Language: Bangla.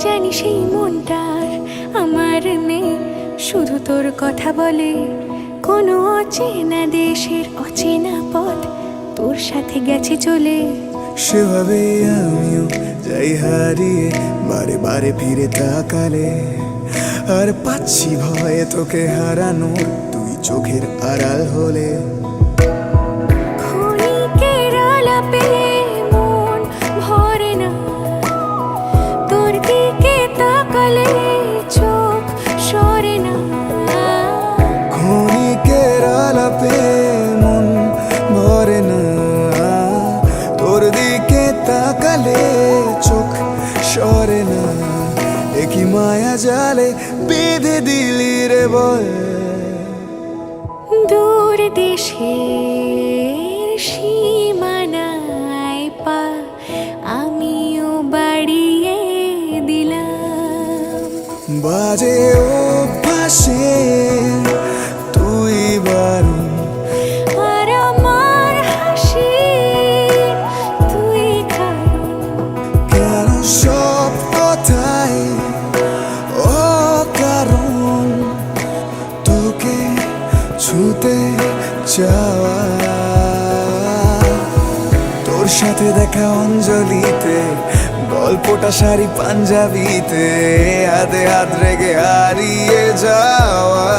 জানি সেই মনটার আমার নেই, শুধু তোর কথা বলে। কোনো অচেনা দেশের অচেনা পথ তোর সাথে গেছে চলে। সেভাবে আমিও যাই হারিয়ে, বারে বারে ফিরে তাকালে। আর পাচ্ছি ভয়ে তোকে হারানোর, তুই চোখের আড়াল হলে। ক্ষণিকের আলাপে মন ভরে না, তোর দিকে তাকালে চোখ সরে না। ক্ষণিকের আলাপে মন ভরে না, তোর দিকে তাকালে চোখ সরে না। একই মায়া জালে বেঁধে দিলি রে বল। দূর দেশের সীমানায় পা আমিও বাড়িয়ে দিলাম। বাজে অভ্যাসে তুই বারণ, আর আমার হাসি তুই কারণ। কেন সব কথায় অকারণ তোকে ছুতে চাওয়া। তোর সাথে দেখা অঞ্জলিতে, গল্পটা শাড়ি পাঞ্জাবিতে, হাতে হাত রেখে হারিয়ে যাওয়া।